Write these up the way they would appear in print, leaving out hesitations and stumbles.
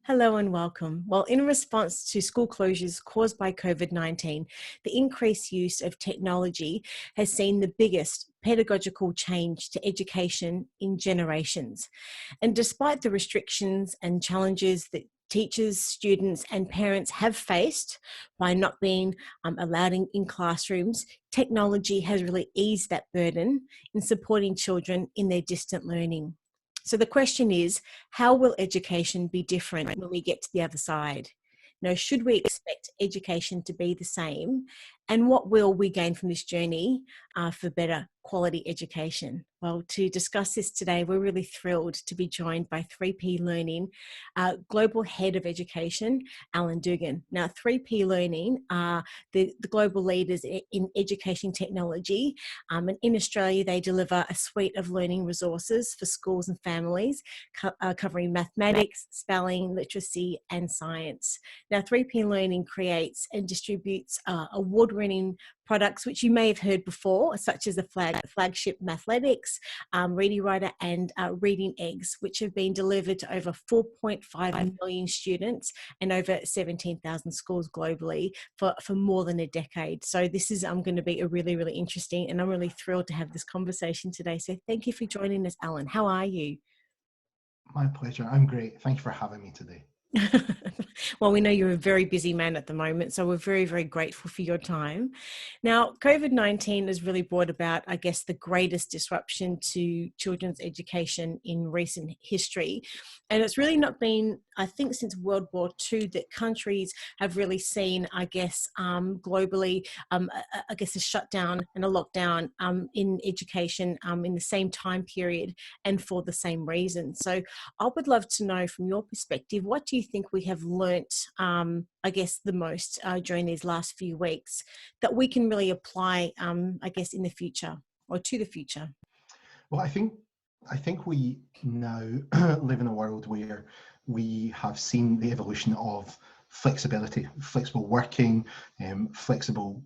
Hello and welcome. Well, in response to school closures caused by COVID-19, the increased use of technology has seen the biggest pedagogical change to education in generations. And despite the restrictions and challenges that teachers, students, and parents have faced by not being allowed in classrooms, technology has really eased that burden in supporting children in their distant learning. So the question is, how will education be different when we get to the other side? Should we expect education to be the same? And what will we gain from this journey for better quality education? Well, to discuss this today, we're really thrilled to be joined by 3P Learning Global Head of Education, Allan Dougan. Now, 3P Learning are the global leaders in education technology. And in Australia, they deliver a suite of learning resources for schools and families, covering mathematics, spelling, literacy, and science. Now, 3P Learning creates and distributes award-winning products, which you may have heard before, such as the flagship Mathletics, Readiwriter and Reading Eggs, which have been delivered to over 4.5 million students and over 17,000 schools globally for more than a decade. So this is going to be a really, really interesting, and I'm really thrilled to have this conversation today. So thank you for joining us, Allan. How are you? My pleasure. I'm great. Thank you for having me today. Well, we know you're a very busy man at the moment, so we're very, very grateful for your time. Now, COVID-19 has really brought about, I guess, the greatest disruption to children's education in recent history. And it's really not been, I think, since World War II that countries have really seen, I guess, globally, I guess, a shutdown and a lockdown in education in the same time period and for the same reason. So I would love to know from your perspective, what do you think we have learnt, I guess, the most during these last few weeks that we can really apply, I guess, in the future or to the future? Well, I think we now live in a world where we have seen the evolution of flexibility, flexible working, flexible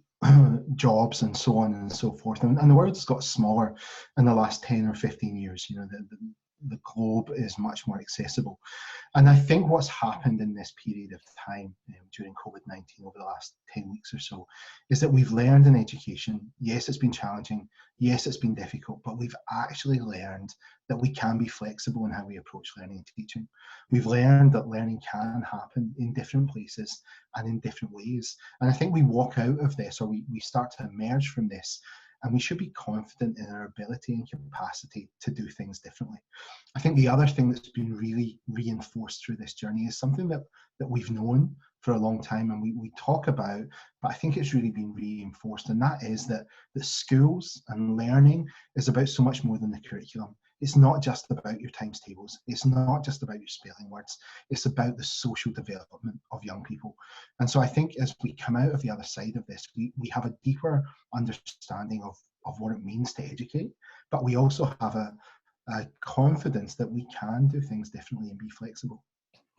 jobs, and so on and so forth. And the world has got smaller in the last 10 or 15 years. You know, the globe is much more accessible. And I think what's happened in this period of time during COVID-19 over the last 10 weeks or so is that we've learned in education, yes, it's been challenging, yes, it's been difficult, but we've actually learned that we can be flexible in how we approach learning and teaching. We've learned that learning can happen in different places and in different ways. And I think we walk out of this, or we start to emerge from this, and we should be confident in our ability and capacity to do things differently. I think the other thing that's been really reinforced through this journey is something that we've known for a long time and we talk about, but I think it's really been reinforced, and that is that schools and learning is about so much more than the curriculum. It's not just about your times tables. It's not just about your spelling words. It's about the social development of young people. And so I think as we come out of the other side of this, we have a deeper understanding of what it means to educate, but we also have a confidence that we can do things differently and be flexible.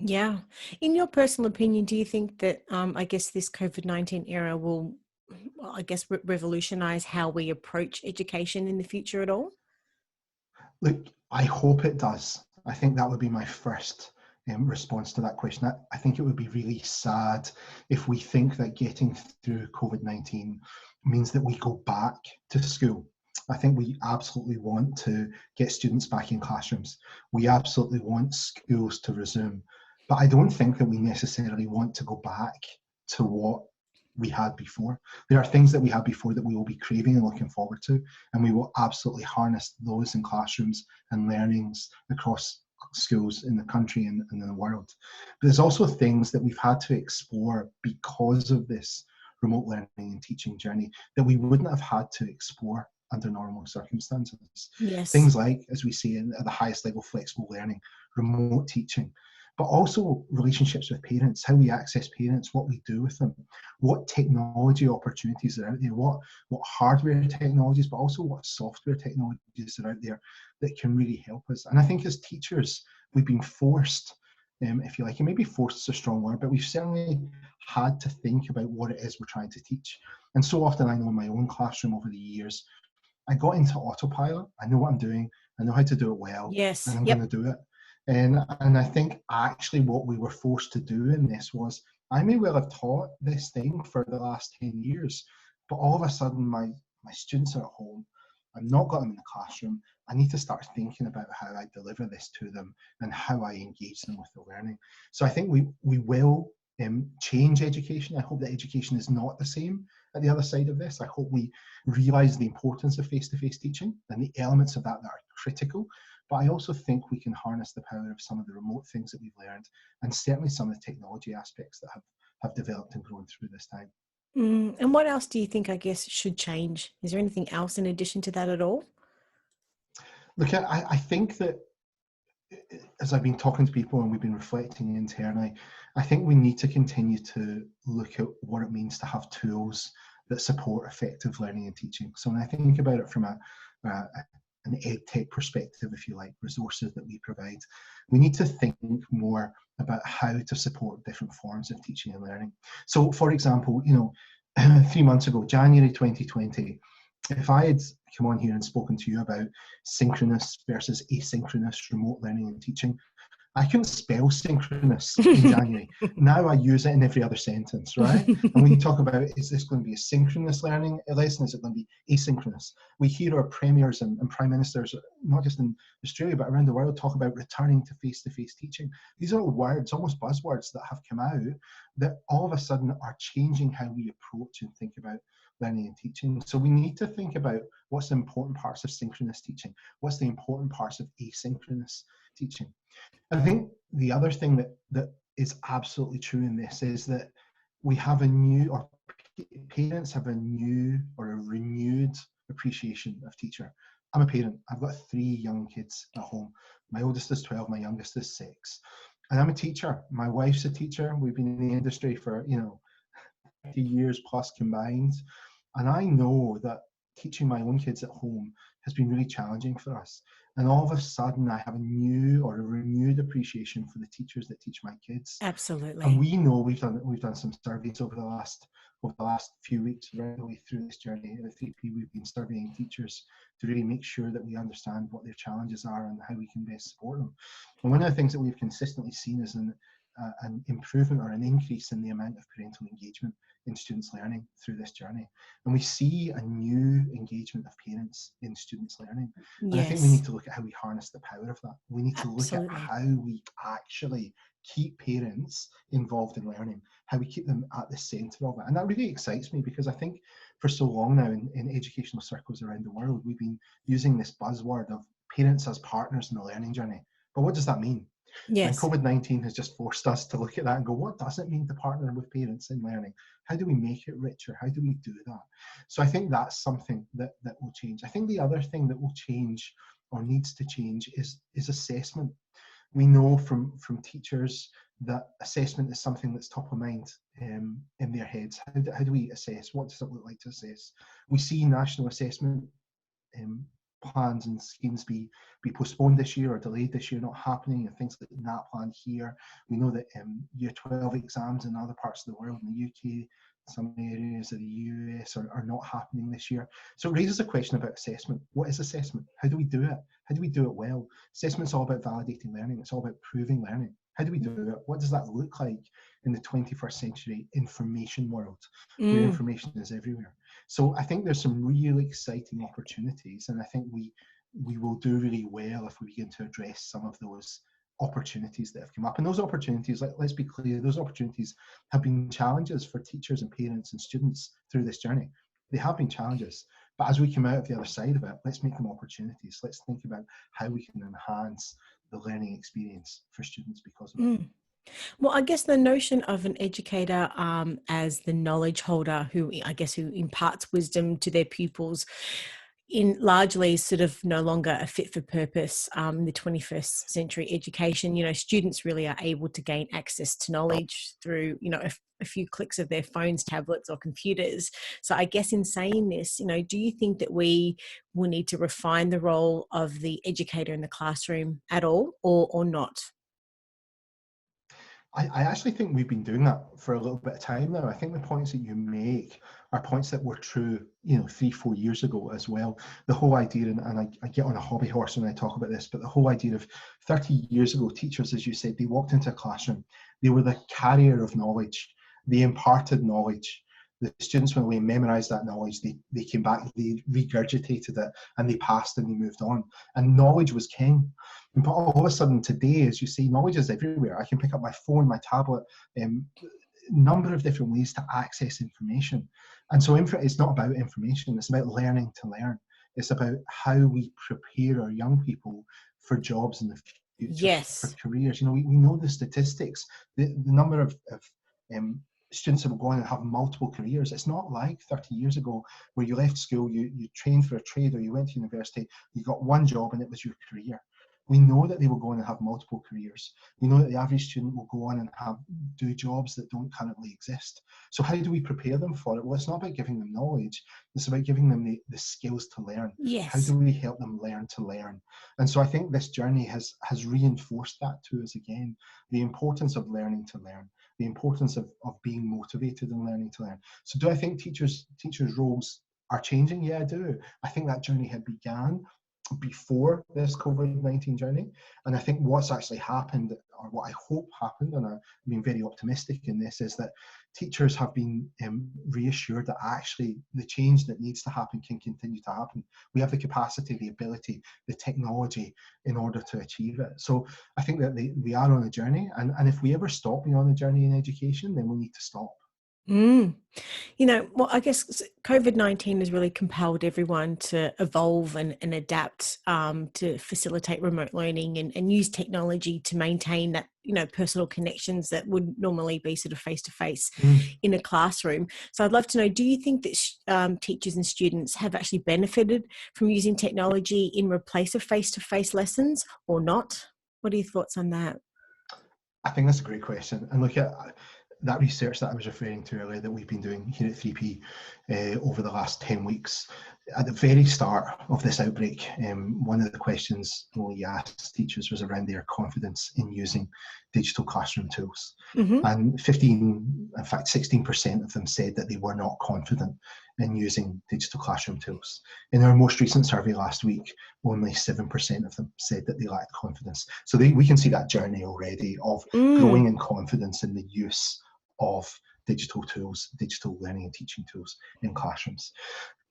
Yeah. In your personal opinion, do you think that, I guess, this COVID-19 era will, I guess, revolutionize how we approach education in the future at all? Look, I hope it does. I think that would be my first response to that question. I think it would be really sad if we think that getting through COVID-19 means that we go back to school. I think we absolutely want to get students back in classrooms. We absolutely want schools to resume. But I don't think that we necessarily want to go back to what we had before. There are things that we had before that we will be craving and looking forward to, and we will absolutely harness those in classrooms and learnings across schools in the country and in the world. But there's also things that we've had to explore because of this remote learning and teaching journey that we wouldn't have had to explore under normal circumstances. Yes. Things like, as we see at the highest level, flexible learning, remote teaching, but also relationships with parents, how we access parents, what we do with them, what technology opportunities are out there, what hardware technologies, but also what software technologies are out there that can really help us. And I think as teachers, we've been forced, if you like, and maybe forced is a strong word, but we've certainly had to think about what it is we're trying to teach. And so often I know in my own classroom over the years, I got into autopilot. I know what I'm doing. I know how to do it well. Yes. And I'm going to do it. And I think actually what we were forced to do in this was, I may well have taught this thing for the last 10 years, but all of a sudden my students are at home. I've not got them in the classroom. I need to start thinking about how I deliver this to them and how I engage them with the learning. So I think we will change education. I hope that education is not the same at the other side of this. I hope we realise the importance of face-to-face teaching and the elements of that are critical. But I also think we can harness the power of some of the remote things that we've learned, and certainly some of the technology aspects that have developed and grown through this time. And what else do you think, I guess, should change? Is there anything else in addition to that at all? Look, I think that as I've been talking to people and we've been reflecting internally, I think we need to continue to look at what it means to have tools that support effective learning and teaching. So when I think about it from an ed tech perspective, if you like, resources that we provide, we need to think more about how to support different forms of teaching and learning. So for example, 3 months ago, January 2020, if I had come on here and spoken to you about synchronous versus asynchronous remote learning and teaching, I couldn't spell synchronous in January. Now I use it in every other sentence, right? And we talk about, is this going to be a synchronous learning lesson? Is it going to be asynchronous? We hear our premiers and prime ministers, not just in Australia, but around the world, talk about returning to face-to-face teaching. These are all words, almost buzzwords, that have come out that all of a sudden are changing how we approach and think about learning and teaching. So we need to think about what's the important parts of synchronous teaching, what's the important parts of asynchronous teaching. I think the other thing that is absolutely true in this is that we have a new, or parents have a new or a renewed appreciation of teacher. I'm a parent. I've got 3 young kids at home. My oldest is 12, my youngest is 6. And I'm a teacher. My wife's a teacher. We've been in the industry for, 30 years plus combined. And I know that teaching my own kids at home has been really challenging for us. And all of a sudden, I have a new or a renewed appreciation for the teachers that teach my kids. Absolutely. And we know we've done some surveys over the last few weeks, right the way through this journey. At 3P, we've been surveying teachers to really make sure that we understand what their challenges are and how we can best support them. And one of the things that we've consistently seen is an improvement or an increase in the amount of parental engagement in students' learning through this journey. And we see a new engagement of parents in students' learning. And I think we need to look at how we harness the power of that. We need to look at how we actually keep parents involved in learning, how we keep them at the centre of it. And that really excites me, because I think for so long now in educational circles around the world, we've been using this buzzword of parents as partners in the learning journey. But what does that mean? Yes. And COVID-19 has just forced us to look at that and go, what does it mean to partner with parents in learning? How do we make it richer? How do we do that? So I think that's something that will change. I think the other thing that will change or needs to change is assessment. We know from teachers that assessment is something that's top of mind in their heads. How do we assess? What does it look like to assess? We see national assessment plans and schemes be postponed this year or delayed this year, not happening, and things like NAPLAN here. We know that year 12 exams in other parts of the world, in the UK, some areas of the US are not happening this year. So it raises a question about assessment. What is assessment? How do we do it? How do we do it well? Assessment's all about validating learning. It's all about proving learning. How do we do it? What does that look like in the 21st century information world, where information is everywhere? So I think there's some really exciting opportunities, and I think we will do really well if we begin to address some of those opportunities that have come up. And those opportunities, let's be clear, those opportunities have been challenges for teachers and parents and students through this journey. They have been challenges, but as we come out of the other side of it, let's make them opportunities. Let's think about how we can enhance the learning experience for students because of it. Well, I guess the notion of an educator as the knowledge holder who imparts wisdom to their pupils in largely sort of no longer a fit for purpose in the 21st century education. Students really are able to gain access to knowledge through, a few clicks of their phones, tablets or computers. So I guess in saying this, do you think that we will need to refine the role of the educator in the classroom at all or not? I actually think we've been doing that for a little bit of time now. I think the points that you make are points that were true, 3-4 years ago as well. The whole idea, and I get on a hobby horse when I talk about this, but the whole idea of 30 years ago, teachers, as you said, they walked into a classroom, they were the carrier of knowledge, they imparted knowledge. The students went away and memorized that knowledge, they came back, they regurgitated it, and they passed and they moved on. And knowledge was king. But all of a sudden today, as you say, knowledge is everywhere. I can pick up my phone, my tablet, number of different ways to access information. And so it's not about information, it's about learning to learn. It's about how we prepare our young people for jobs in the future, for Yes. careers. We know the statistics, the number of students that will go on and have multiple careers. It's not like 30 years ago where you left school, you trained for a trade, or you went to university, you got one job and it was your career. We know that they will go on and have multiple careers. We know that the average student will go on and do jobs that don't currently exist. So how do we prepare them for it? Well, it's not about giving them knowledge. It's about giving them the skills to learn. Yes. How do we help them learn to learn? And so I think this journey has reinforced that to us again, the importance of learning to learn, the importance of being motivated and learning to learn. So do I think teachers' roles are changing? Yeah, I do. I think that journey had began before this COVID-19 journey. And I think what's actually happened, or what I hope happened, and I'm being very optimistic in this, is that teachers have been reassured that actually the change that needs to happen can continue to happen. We have the capacity, the ability, the technology in order to achieve it. So I think that we are on a journey, and if we ever stop being on a journey in education, then we need to stop. Well, I guess COVID-19 has really compelled everyone to evolve and adapt to facilitate remote learning and use technology to maintain that, personal connections that would normally be sort of face-to-face in a classroom. So I'd love to know, do you think that teachers and students have actually benefited from using technology in replace of face-to-face lessons or not? What are your thoughts on that? I think that's a great question. And look at that research that I was referring to earlier that we've been doing here at 3P over the last 10 weeks. At the very start of this outbreak, one of the questions we asked teachers was around their confidence in using digital classroom tools. And 16% of them said that they were not confident in using digital classroom tools. In our most recent survey last week, only 7% of them said that they lacked confidence. So we can see that journey already of growing in confidence in the use of digital tools, digital learning and teaching tools in classrooms.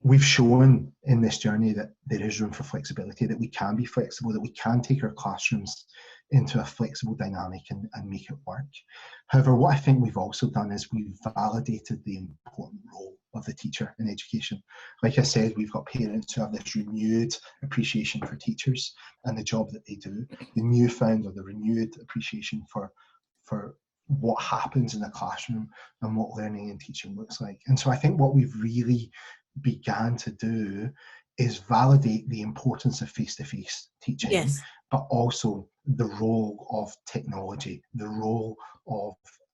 We've shown in this journey that there is room for flexibility, that we can be flexible, that we can take our classrooms into a flexible dynamic and make it work. However, what I think we've also done is we've validated the important role of the teacher in education. Like I said, we've got parents who have this renewed appreciation for teachers and the job that they do, the newfound or the renewed appreciation for what happens in the classroom and what learning and teaching looks like. And so I think what we've really began to do is validate the importance of face-to-face teaching, Yes. but also the role of technology, the role of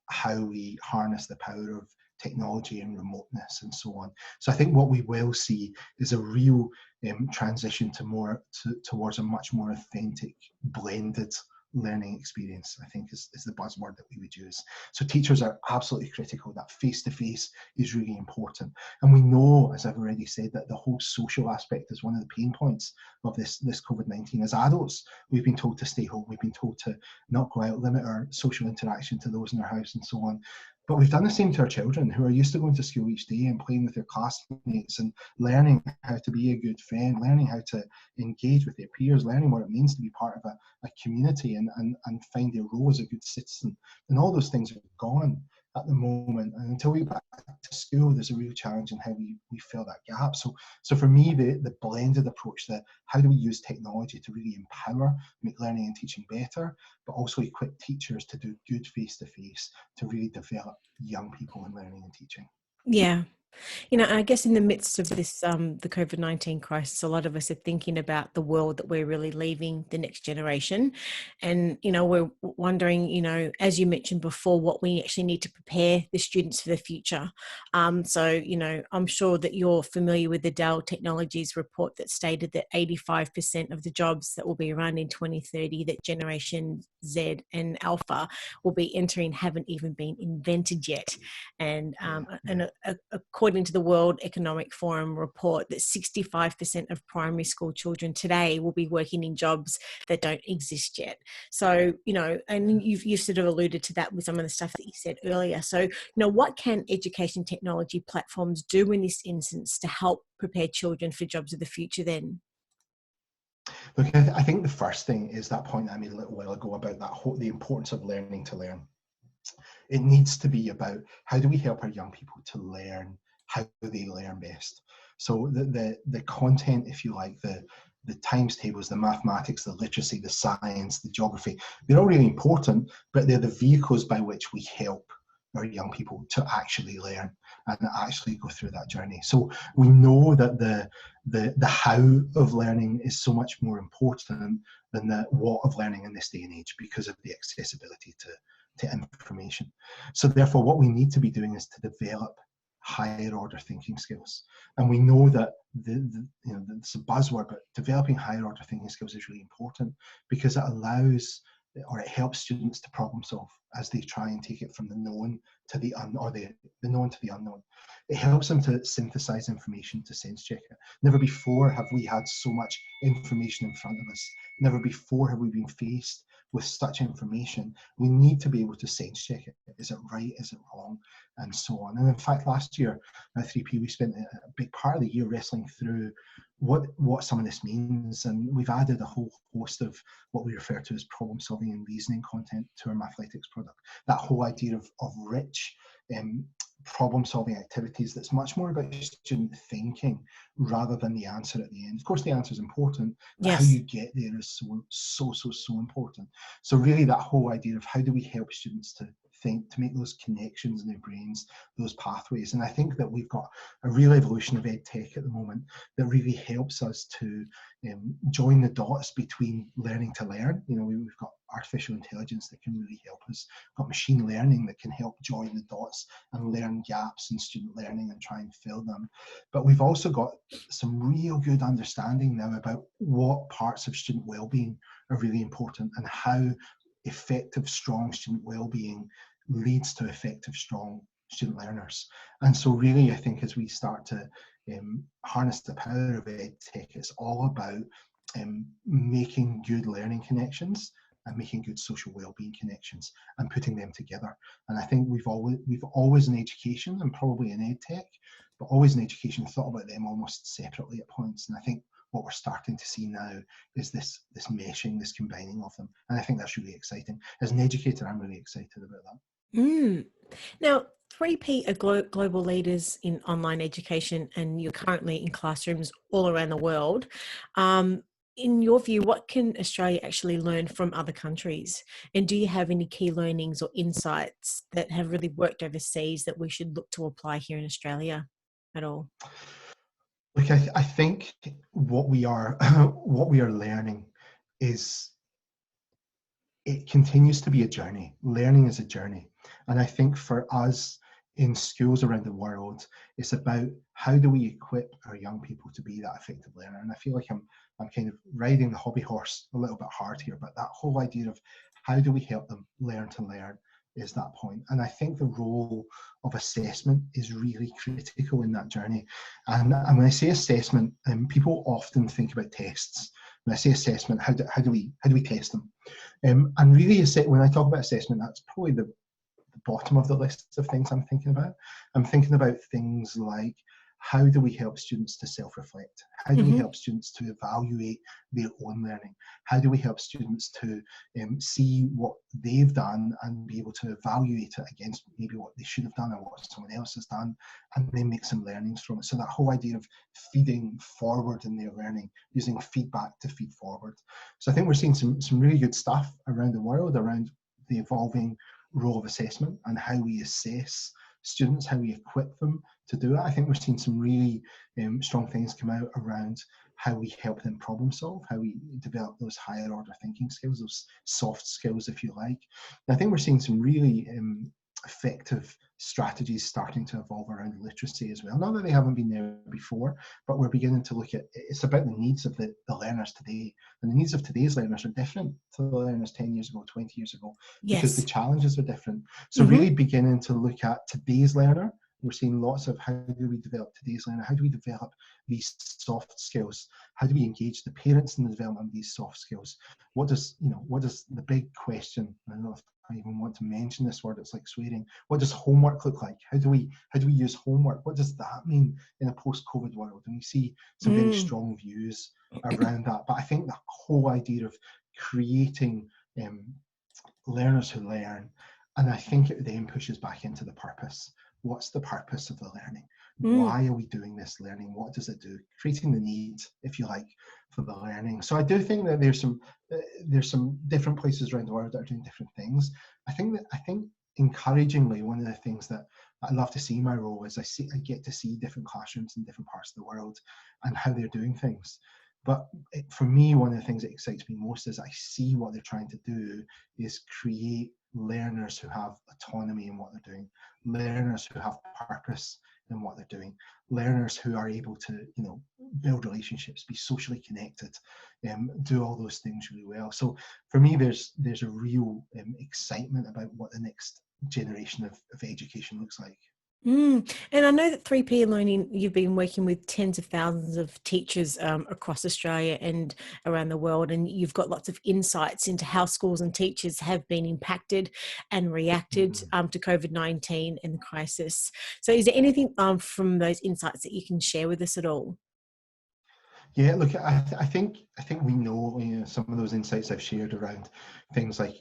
how we harness the power of technology and remoteness and so on. So I think what we will see is a real transition towards a much more authentic, blended learning experience, I think is the buzzword that we would use. So teachers are absolutely critical. That face-to-face is really important. And we know, as I've already said, that the whole social aspect is one of the pain points of this COVID-19. As adults, we've been told to stay home. We've been told to not go out, limit our social interaction to those in our house and so on. But we've done the same to our children who are used to going to school each day and playing with their classmates and learning how to be a good friend, learning how to engage with their peers, learning what it means to be part of a community and find their role as a good citizen. And all those things are gone at the moment. And until we get back to school, there's a real challenge in how we fill that gap. So for me, the blended approach, that how do we use technology to really empower, make learning and teaching better, but also equip teachers to do good face-to-face to really develop young people in learning and teaching. Yeah. You know, I guess in the midst of this, the COVID-19 crisis, a lot of us are thinking about the world that we're really leaving the next generation. And, you know, we're wondering, you know, as you mentioned before, what we actually need to prepare the students for the future. So, you know, I'm sure that you're familiar with the Dell Technologies report that stated that 85% of the jobs that will be around in 2030, that Generation Z and Alpha will be entering, haven't even been invented yet. And, according to the World Economic Forum report, that 65% of primary school children today will be working in jobs that don't exist yet. So, you know, and you've sort of alluded to that with some of the stuff that you said earlier. So, you know, what can education technology platforms do in this instance to help prepare children for jobs of the future then? Look, I think the first thing is that point I made a little while ago about the importance of learning to learn. It needs to be about how do we help our young people to learn how they learn best. So the content, if you like, the times tables, the mathematics, the literacy, the science, the geography, they're all really important, but they're the vehicles by which we help our young people to actually learn and actually go through that journey. So we know that the how of learning is so much more important than the what of learning in this day and age because of the accessibility to information. So therefore, what we need to be doing is to develop higher order thinking skills. And we know that you know, it's a buzzword, but developing higher order thinking skills is really important because it allows or it helps students to problem solve as they try and take it from the known to the unknown, or the known to the unknown. It helps them to synthesize information, to sense check it. Never before have we had so much information in front of us. Never before have we been faced with such information. We need to be able to sense check it. Is it right? Is it wrong? And so on. And in fact, last year at 3P, we spent a big part of the year wrestling through what some of this means. And we've added a whole host of what we refer to as problem solving and reasoning content to our Mathletics product. That whole idea of rich problem solving activities that's much more about student thinking rather than the answer at the end. Of course, the answer is important, but Yes. how you get there is so important. So really that whole idea of how do we help students to think, to make those connections in their brains, those pathways. And I think that we've got a real evolution of ed tech at the moment that really helps us to join the dots between learning to learn. You know, we've got artificial intelligence that can really help us. We've got machine learning that can help join the dots and learn gaps in student learning and try and fill them. But we've also got some real good understanding now about what parts of student well-being are really important and how effective, strong student well-being leads to effective, strong student learners. And so really, I think as we start to harness the power of ed tech, it's all about making good learning connections and making good social well-being connections and putting them together. And I think we've always in education, and probably in ed tech, but always in education, thought about them almost separately at points. And I think what we're starting to see now is this meshing, this combining of them. And I think that's really exciting. As an educator, I'm really excited about that. Now, 3P are global leaders in online education, and you're currently in classrooms all around the world. In your view, what can Australia actually learn from other countries? And do you have any key learnings or insights that have really worked overseas that we should look to apply here in Australia at all? Look, I think what we are what we are learning is it continues to be a journey. Learning is a journey. And I think for us in schools around the world, it's about how do we equip our young people to be that effective learner. And I feel like I'm kind of riding the hobby horse a little bit hard here, but that whole idea of how do we help them learn to learn is that point. And I think the role of assessment is really critical in that journey. And when I say assessment, people often think about tests. When I say assessment, how do we test them? And really, when I talk about assessment, that's probably the bottom of the list of things I'm thinking about. I'm thinking about things like how do we help students to self-reflect? How do we help students to evaluate their own learning? How do we help students to see what they've done and be able to evaluate it against maybe what they should have done or what someone else has done, and then make some learnings from it? So that whole idea of feeding forward in their learning, using feedback to feed forward. So I think we're seeing some really good stuff around the world around the evolving role of assessment and how we assess students, how we equip them to do it. I think we're seeing some really strong things come out around how we help them problem solve, how we develop those higher order thinking skills, those soft skills, if you like. And I think we're seeing some really effective strategies starting to evolve around literacy as well. Not that they haven't been there before, but we're beginning to look at, it's about the needs of the learners today. And the needs of today's learners are different to the learners 10 years ago, 20 years ago, because the challenges are different. So really beginning to look at today's learner. We're seeing lots of how do we develop today's learner? How do we develop these soft skills? How do we engage the parents in the development of these soft skills? What does the big question, I don't know if I even want to mention this word, it's like swearing. What does homework look like? How do we use homework? What does that mean in a post-COVID world? And we see some very strong views around that. But I think the whole idea of creating learners who learn, and I think it then pushes back into the purpose. What's the purpose of the learning? Why are we doing this learning? What does it do? Creating the need, if you like, for the learning. So I do think that there's some different places around the world that are doing different things. I think encouragingly, one of the things that I love to see in my role is I get to see different classrooms in different parts of the world and how they're doing things. But for me, one of the things that excites me most is I see what they're trying to do is create learners who have autonomy in what they're doing, learners who have purpose in what they're doing, learners who are able to, build relationships, be socially connected, do all those things really well. So for me, there's a real excitement about what the next generation of education looks like. And I know that 3P Learning, you've been working with tens of thousands of teachers across Australia and around the world, and you've got lots of insights into how schools and teachers have been impacted and reacted to COVID-19 and the crisis. So is there anything from those insights that you can share with us at all? Yeah, look, I think we know, some of those insights I've shared around things like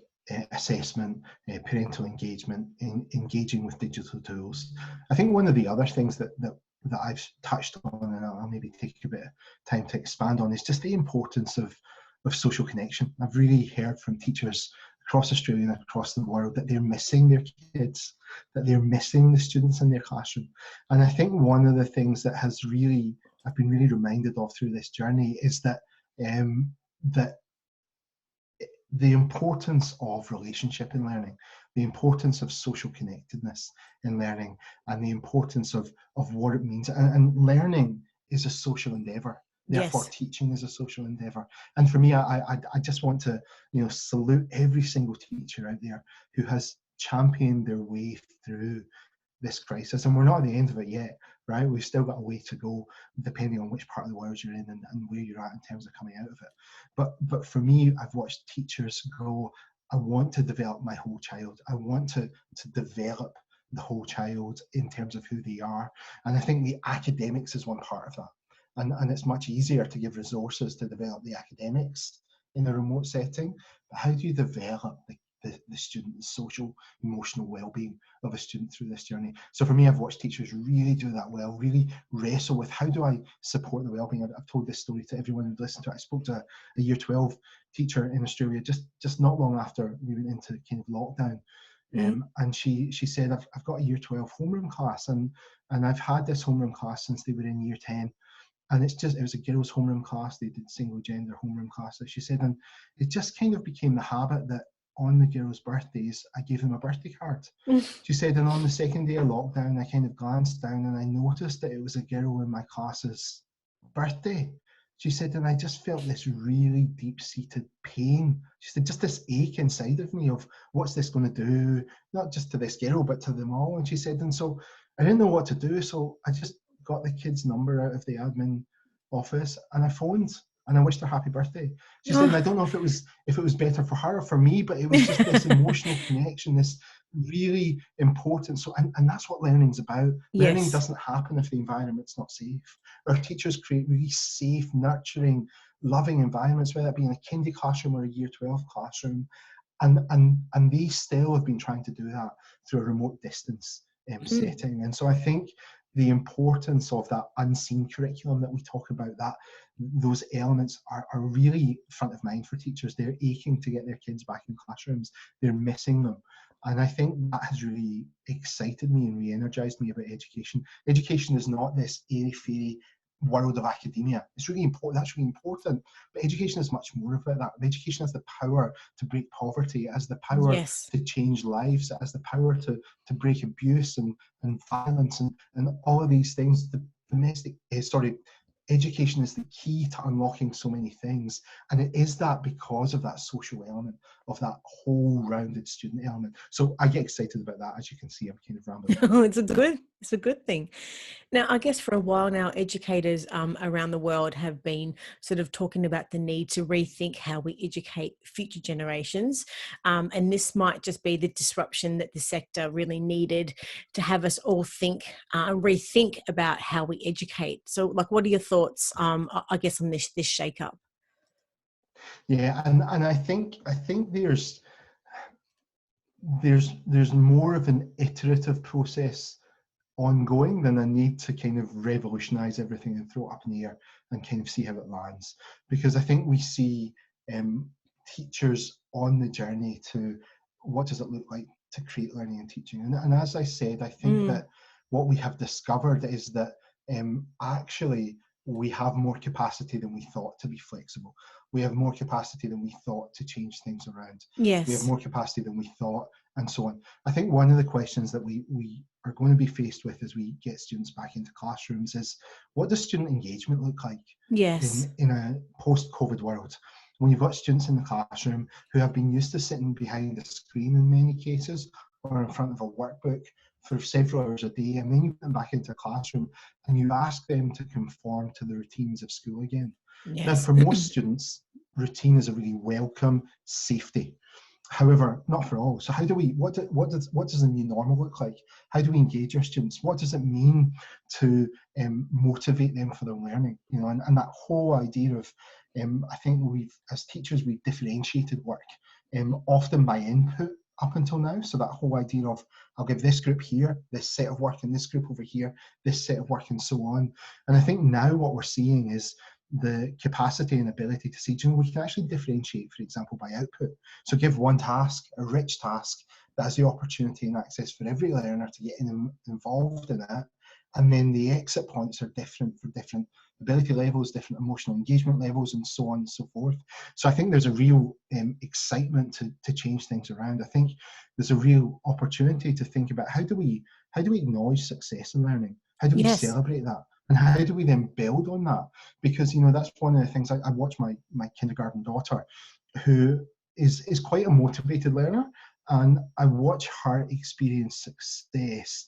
assessment, parental engagement, engaging with digital tools. I think one of the other things that I've touched on, and I'll maybe take a bit of time to expand on, is just the importance of social connection. I've really heard from teachers across Australia and across the world that they're missing their kids, that they're missing the students in their classroom. And I think one of the things that I've been really reminded of through this journey is that that the importance of relationship in learning, the importance of social connectedness in learning, and the importance of what it means. And learning is a social endeavour. Therefore, teaching is a social endeavour. And for me, I just want to salute every single teacher out there who has championed their way through this crisis. And we're not at the end of it yet, right? We've still got a way to go, depending on which part of the world you're in and where you're at in terms of coming out of it. But for me, I've watched teachers go, I want to develop my whole child. I want to develop the whole child in terms of who they are. And I think the academics is one part of that. And it's much easier to give resources to develop the academics in a remote setting. But how do you develop the student's social, emotional well-being of a student through this journey? So for me, I've watched teachers really do that well, really wrestle with how do I support the well-being. I've told this story to everyone who's listened to it. I spoke to a year 12 teacher in Australia just not long after we went into kind of lockdown. And she said, I've got a year 12 homeroom class, and I've had this homeroom class since they were in year 10. And it was a girls' homeroom class. They did single gender homeroom classes, she said. And it just kind of became the habit that on the girls' birthdays, I gave them a birthday card. She said, and on the second day of lockdown, I kind of glanced down and I noticed that it was a girl in my class's birthday. She said, and I just felt this really deep-seated pain. She said, just this ache inside of me of what's this going to do, not just to this girl, but to them all. And she said, and so I didn't know what to do. So I just got the kid's number out of the admin office and I phoned and I wished her happy birthday. She said, and I don't know if it was better for her or for me, but it was just this emotional connection, this really important. So, and that's what learning's about. Learning doesn't happen if the environment's not safe. Our teachers create really safe, nurturing, loving environments, whether it be in a kindy classroom or a year 12 classroom. And they still have been trying to do that through a remote distance setting. And so I think the importance of that unseen curriculum that we talk about, that those elements are really front of mind for teachers. They're aching to get their kids back in classrooms. They're missing them. And I think that has really excited me and re-energized me about education. Education is not this airy-fairy world of academia. It's really important. That's really important. But education is much more about that. Education has the power to break poverty. It has the power Yes. to change lives. It has the power to break abuse and violence and all of these things. The domestic, education is the key to unlocking so many things. And it is that because of that social element, of that whole rounded student element. So I get excited about that. As you can see, I'm kind of rambling. It's a good thing. Now, I guess for a while now, educators around the world have been sort of talking about the need to rethink how we educate future generations. And this might just be the disruption that the sector really needed to have us all rethink about how we educate. So, like, what are your thoughts, I guess, on this shake-up? Yeah, and I think there's more of an iterative process ongoing than a need to kind of revolutionize everything and throw it up in the air and kind of see how it lands. Because I think we see teachers on the journey to what does it look like to create learning and teaching. And as I said, I think that what we have discovered is that actually we have more capacity than we thought to be flexible. We have more capacity than we thought to change things around. Yes. We have more capacity than we thought, and so on. I think one of the questions that we are going to be faced with as we get students back into classrooms is, what does student engagement look like Yes. in a post-COVID world? When you've got students in the classroom who have been used to sitting behind a screen in many cases, or in front of a workbook for several hours a day, and then you put them back into a classroom and you ask them to conform to the routines of school again. Yes. Now, for most students, routine is a really welcome safety. However, not for all. So how do we, what does the new normal look like? How do we engage our students? What does it mean to motivate them for their learning? You know, and that whole idea of, I think as teachers, we've differentiated work, often by input up until now. So that whole idea of, I'll give this group here, this set of work, and this group over here, this set of work, and so on. And I think now what we're seeing is the capacity and ability to see, we can actually differentiate, for example, by output. So give one task, a rich task, that has the opportunity and access for every learner to get involved in it. And then the exit points are different for different ability levels, different emotional engagement levels, and so on and so forth. So I think there's a real excitement to change things around. I think there's a real opportunity to think about how do we acknowledge success in learning? How do we celebrate that? And how do we then build on that? Because, you know, that's one of the things. I watch my kindergarten daughter, who is quite a motivated learner, and I watch her experience success,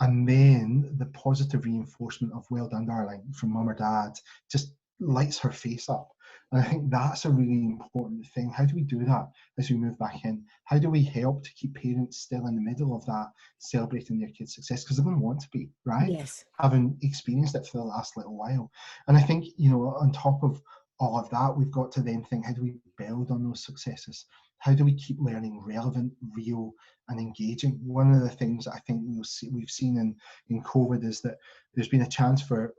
and then the positive reinforcement of well done, darling, from mum or dad just lights her face up. And I think that's a really important thing. How do we do that as we move back in? How do we help to keep parents still in the middle of that, celebrating their kids' success? Because they're going to want to be, right? Yes. Having experienced it for the last little while. And I think, you know, on top of all of that, we've got to then think, how do we build on those successes? How do we keep learning relevant, real, and engaging? One of the things I think we've seen in COVID is that there's been a chance for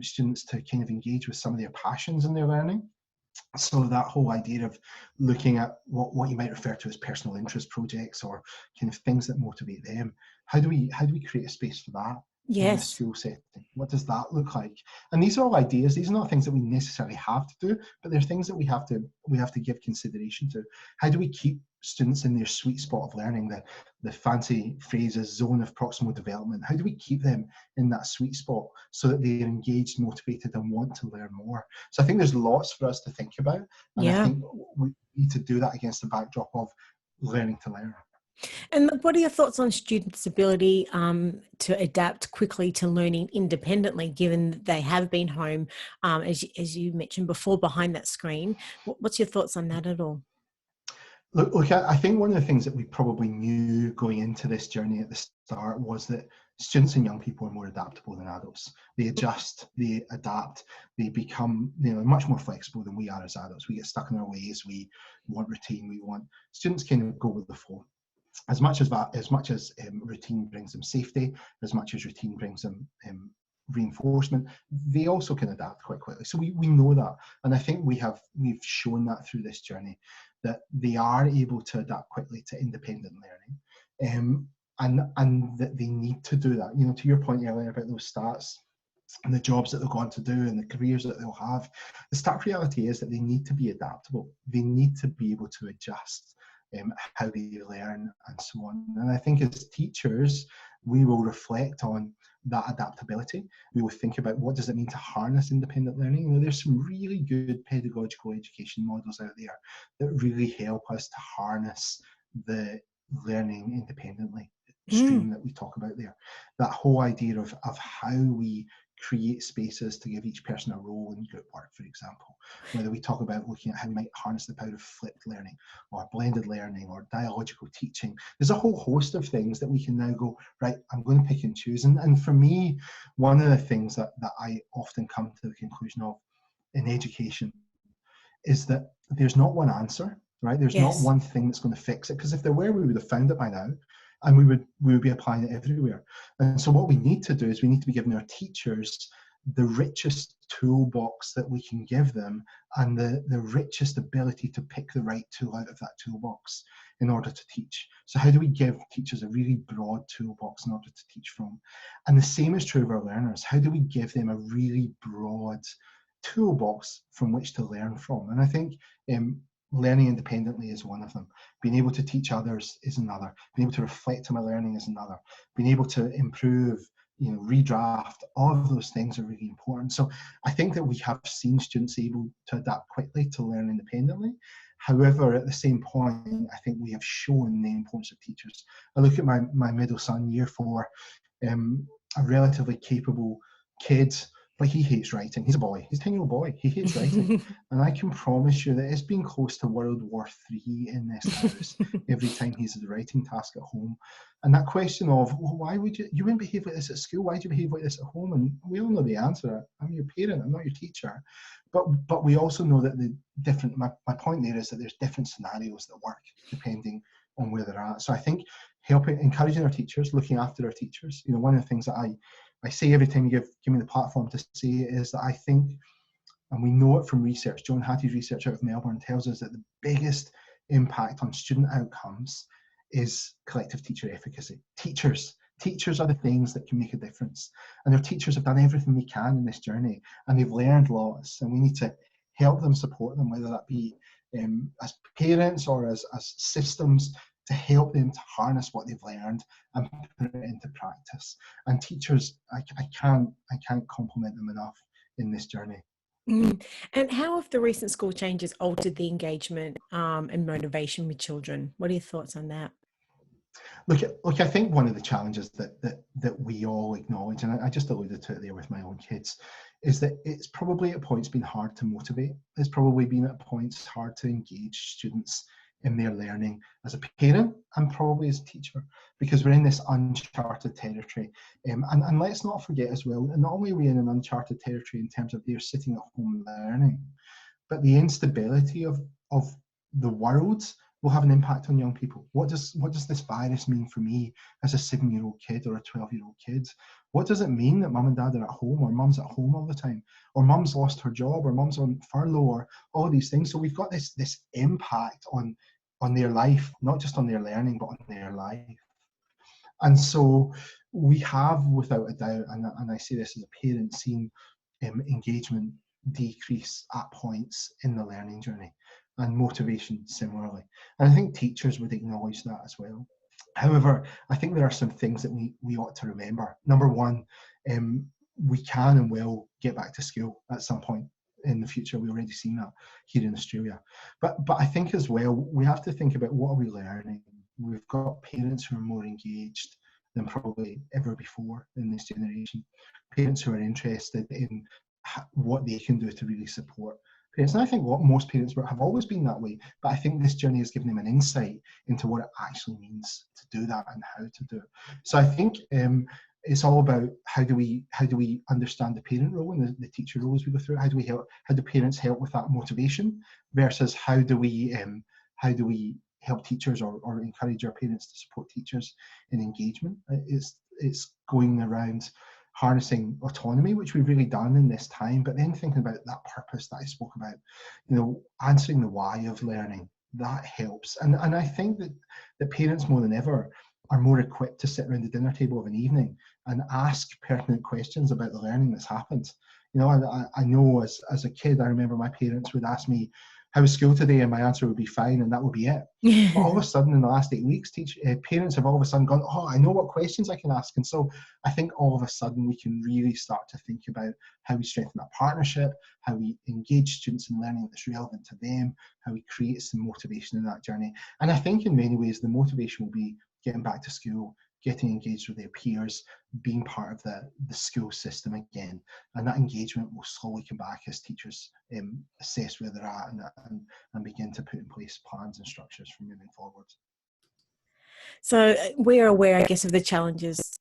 students to kind of engage with some of their passions in their learning. So that whole idea of looking at what you might refer to as personal interest projects, or kind of things that motivate them. How do we create a space for that? In a school setting? What does that look like? And these are all ideas. These are not things that we necessarily have to do, but they're things that we have to give consideration to. How do we keep students in their sweet spot of learning? The fancy phrase is zone of proximal development. How do we keep them in that sweet spot so that they're engaged, motivated, and want to learn more? So I think there's lots for us to think about, and I think we need to do that against the backdrop of learning to learn. And what are your thoughts on students' ability to adapt quickly to learning independently, given that they have been home, as you mentioned before, behind that screen? What's your thoughts on that at all? Look, I think one of the things that we probably knew going into this journey at the start was that students and young people are more adaptable than adults. They adjust, they adapt, they become, you know, much more flexible than we are as adults. We get stuck in our ways, we want routine, students kind of go with the flow. As much as routine brings them safety, as much as routine brings them reinforcement, they also can adapt quite quickly. So we know that, and I think we've shown that through this journey. that they are able to adapt quickly to independent learning, and that they need to do that. You know, to your point earlier about those stats and the jobs that they'll go on to do and the careers that they'll have, the stark reality is that they need to be adaptable. They need to be able to adjust how they learn and so on. And I think as teachers, we will reflect on that adaptability. We will think about what does it mean to harness independent learning. You know, there's some really good pedagogical education models out there that really help us to harness the learning independently stream that we talk about there. That whole idea of how we create spaces to give each person a role in group work, for example. Whether we talk about looking at how we might harness the power of flipped learning or blended learning or dialogical teaching. There's a whole host of things that we can now go, right, I'm going to pick and choose. And for me, one of the things that I often come to the conclusion of in education is that there's not one answer, right? There's not one thing that's going to fix it, because if there were, we would have found it by now, and we would be applying it everywhere. And so what we need to do is we need to be giving our teachers the richest toolbox that we can give them, and the richest ability to pick the right tool out of that toolbox in order to teach. So how do we give teachers a really broad toolbox in order to teach from? And the same is true of our learners. How do we give them a really broad toolbox from which to learn from? And I think learning independently is one of them. Being able to teach others is another. Being able to reflect on my learning is another. Being able to improve, you know, redraft, all of those things are really important. So I think that we have seen students able to adapt quickly to learn independently. However, at the same point, I think we have shown the importance of teachers. I look at my middle son, year 4, a relatively capable kid, but he hates writing. He's a boy. He's a 10-year-old boy. He hates writing. And I can promise you that it's been close to World War III in this house every time he's at the writing task at home. And that question of, well, why would you wouldn't behave like this at school? Why do you behave like this at home? And we all know the answer. I'm your parent. I'm not your teacher. But we also know that the different, my point there is that there's different scenarios that work depending on where they're at. So I think encouraging our teachers, looking after our teachers. You know, one of the things that I say every time you give me the platform to say it is that I think, and we know it from research, John Hattie's research out of Melbourne tells us that the biggest impact on student outcomes is collective teacher efficacy. Teachers are the things that can make a difference. And our teachers have done everything they can in this journey, and they've learned lots, and we need to help them, support them, whether that be as parents or as systems, to help them to harness what they've learned and put it into practice. And teachers, I can't compliment them enough in this journey. And how have the recent school changes altered the engagement and motivation with children? What are your thoughts on that? Look, I think one of the challenges that we all acknowledge, and I just alluded to it there with my own kids, is that it's probably at points been hard to motivate. It's probably been at points hard to engage students in their learning as a parent and probably as a teacher, because we're in this uncharted territory. And let's not forget as well, not only are we in an uncharted territory in terms of they're sitting at home learning, but the instability of the world will have an impact on young people. What does this virus mean for me as a 7-year-old kid or a 12-year-old kid? What does it mean that mum and dad are at home, or mum's at home all the time, or mum's lost her job, or mum's on furlough, or all these things? So we've got this impact on their life, not just on their learning, but on their life. And so we have, without a doubt, and I say this as a parent, seen engagement decrease at points in the learning journey, and motivation similarly. And I think teachers would acknowledge that as well. However, I think there are some things that we ought to remember. Number one, we can and will get back to school at some point in the future. We've already seen that here in Australia. But I think as well, we have to think about what are we learning. We've got parents who are more engaged than probably ever before in this generation. Parents who are interested in what they can do to really support parents. And I think what most parents have always been that way, but I think this journey has given them an insight into what it actually means to do that and how to do it. So I think it's all about how do we understand the parent role and the teacher role as we go through it. How do parents help with that motivation versus how do we help teachers or encourage our parents to support teachers in engagement. It's going around harnessing autonomy, which we've really done in this time, but then thinking about that purpose that I spoke about, answering the why of learning, that helps. And I think that the parents more than ever are more equipped to sit around the dinner table of an evening and ask pertinent questions about the learning that's happened. You know, I know as a kid, I remember my parents would ask me, how was school today? And my answer would be fine, and that would be it. But all of a sudden, in the last 8 weeks, parents have all of a sudden gone, oh, I know what questions I can ask. And so I think all of a sudden we can really start to think about how we strengthen that partnership, how we engage students in learning that's relevant to them, how we create some motivation in that journey. And I think in many ways, the motivation will be getting back to school, getting engaged with their peers, being part of the school system again. And that engagement will slowly come back as teachers assess where they're at and begin to put in place plans and structures for moving forward. So we're aware, I guess, of the challenges.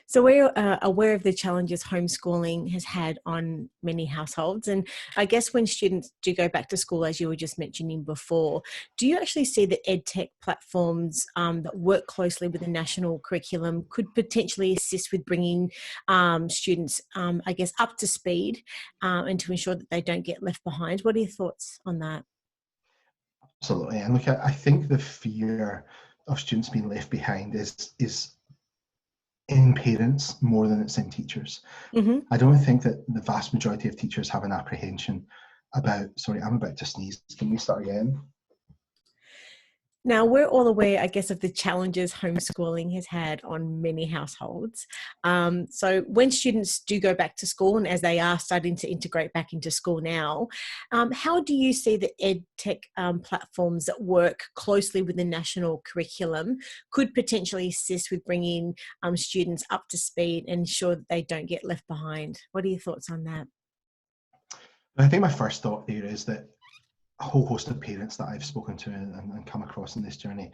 So we're aware of the challenges homeschooling has had on many households. And I guess when students do go back to school, as you were just mentioning before, do you actually see that EdTech platforms that work closely with the national curriculum could potentially assist with bringing students, I guess, up to speed and to ensure that they don't get left behind? What are your thoughts on that? Absolutely. And look, I think the fear of students being left behind is in parents more than it's in teachers. Mm-hmm. I don't think that the vast majority of teachers have an apprehension about, sorry, I'm about to sneeze. Can we start again? Now, we're all aware, I guess, of the challenges homeschooling has had on many households. So when students do go back to school, and as they are starting to integrate back into school now, how do you see the EdTech platforms that work closely with the national curriculum could potentially assist with bringing students up to speed and ensure that they don't get left behind? What are your thoughts on that? I think my first thought there is that a whole host of parents that I've spoken to and come across in this journey,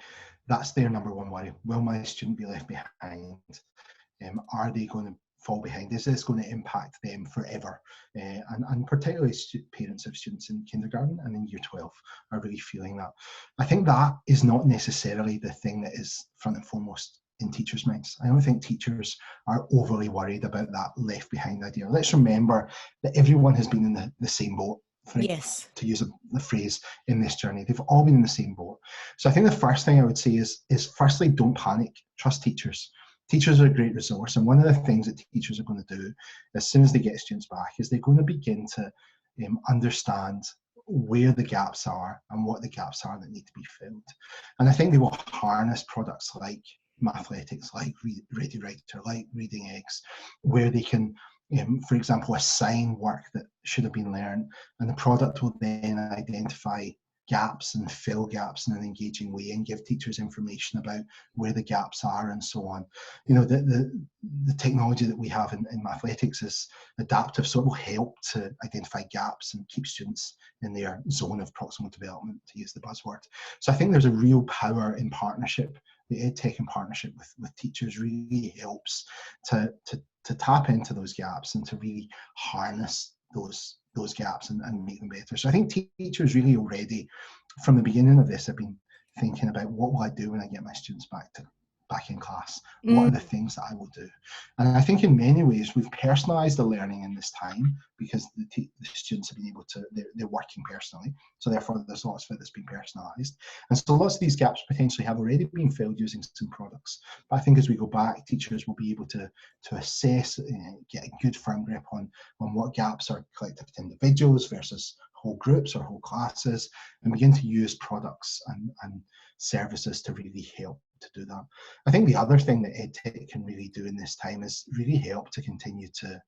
that's their number one worry. Will my student be left behind? Are they going to fall behind? Is this going to impact them forever? And particularly parents of students in kindergarten and in year 12 are really feeling that. I think that is not necessarily the thing that is front and foremost in teachers' minds. I don't think teachers are overly worried about that left behind idea. Let's remember that everyone has been in the same boat. Yes. To use the phrase in this journey, they've all been in the same boat. So I think the first thing I would say is firstly, don't panic. Trust teachers. Teachers are a great resource, and one of the things that teachers are going to do as soon as they get students back is they're going to begin to understand where the gaps are and what the gaps are that need to be filled. And I think they will harness products like Mathletics, like Readiwriter, like Reading Eggs, where they can, for example, assign work that should have been learned, and the product will then identify gaps and fill gaps in an engaging way and give teachers information about where the gaps are and so on. You know, the technology that we have in Mathletics is adaptive, so it will help to identify gaps and keep students in their zone of proximal development, to use the buzzword. So I think there's a real power in partnership. The EdTech in partnership with teachers really helps to tap into those gaps and to really harness those gaps and make them better. So I think teachers really already, from the beginning of this, have been thinking about what will I do when I get my students back in class? What are the things that I will do? And I think in many ways we've personalised the learning in this time because the students have been able to, they're working personally. So therefore there's lots of it that's been personalised. And so lots of these gaps potentially have already been filled using some products. But I think as we go back, teachers will be able to assess, get a good firm grip on what gaps are collected with individuals versus whole groups or whole classes, and begin to use products and services to really help to do that. I think the other thing that EdTech can really do in this time is really help to continue to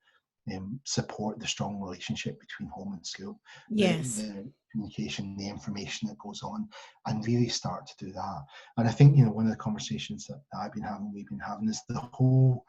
support the strong relationship between home and school. Yes. The communication, the information that goes on, and really start to do that. And I think, you know, one of the conversations that I've been having, we've been having, is the whole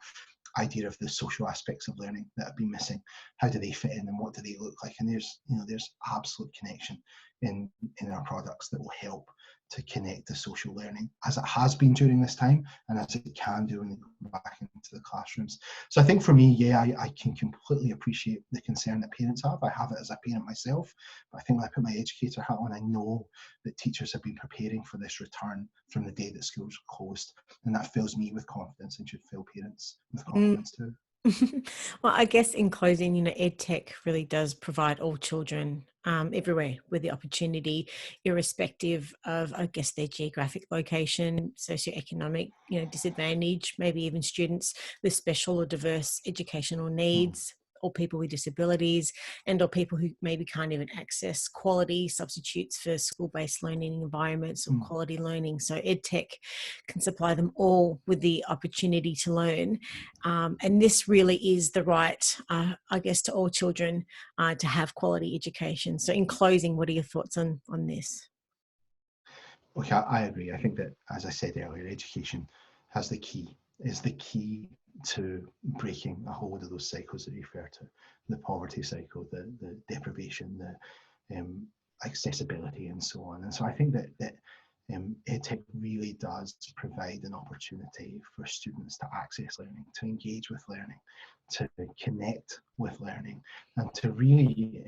idea of the social aspects of learning that have been missing. How do they fit in and what do they look like? And there's absolute connection in our products that will help to connect the social learning, as it has been during this time and as it can do when they go back into the classrooms. So I think for me, yeah, I can completely appreciate the concern that parents have. I have it as a parent myself, but I think when I put my educator hat on, I know that teachers have been preparing for this return from the day that schools closed, and that fills me with confidence and should fill parents with confidence too. Well, I guess in closing, EdTech really does provide all children everywhere with the opportunity, irrespective of, I guess, their geographic location, socioeconomic, disadvantage, maybe even students with special or diverse educational Mm, needs, or people with disabilities, and or people who maybe can't even access quality substitutes for school-based learning environments or mm. quality learning. So EdTech can supply them all with the opportunity to learn. And this really is the right, I guess, to all children to have quality education. So in closing, what are your thoughts on this? Okay, I agree. I think that, as I said earlier, education is the key to breaking a hold of those cycles that you refer to, the poverty cycle, the deprivation, the accessibility, and so on. And so I think that EdTech really does provide an opportunity for students to access learning, to engage with learning, to connect with learning, and to really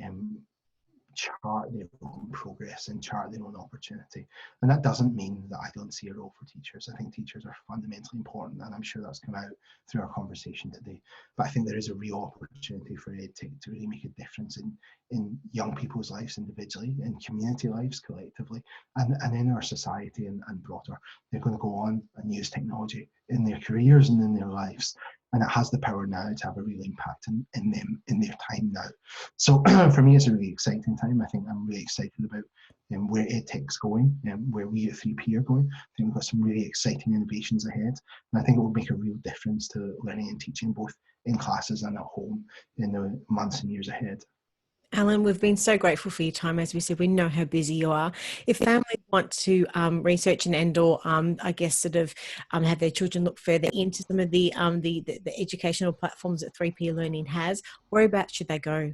chart their own progress and chart their own opportunity. And that doesn't mean that I don't see a role for teachers. I think teachers are fundamentally important, and I'm sure that's come out through our conversation today. But I think there is a real opportunity for EdTech to really make a difference in young people's lives individually, in community lives collectively, and in our society and broader. They're going to go on and use technology in their careers and in their lives. And it has the power now to have a real impact in them, in their time now. So for me, it's a really exciting time. I think I'm really excited about where EdTech's going and where we at 3P are going. I think we've got some really exciting innovations ahead. And I think it will make a real difference to learning and teaching, both in classes and at home, in the months and years ahead. Alan, we've been so grateful for your time. As we said, we know how busy you are. If families want to research and or I guess sort of have their children look further into some of the educational platforms that 3P Learning has, whereabouts should they go?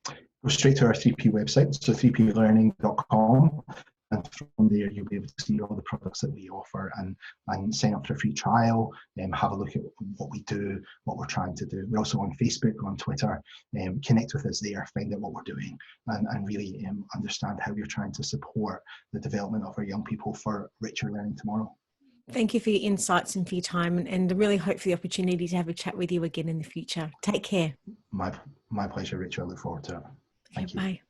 Go straight to our 3P website, so 3plearning.com. And from there, you'll be able to see all the products that we offer and sign up for a free trial, have a look at what we do, what we're trying to do. We're also on Facebook, on Twitter. Connect with us there, find out what we're doing, and really understand how we're trying to support the development of our young people for richer learning tomorrow. Thank you for your insights and for your time, and really hope for the opportunity to have a chat with you again in the future. Take care. My pleasure, Rachel. I look forward to it. Okay, Thank you. bye.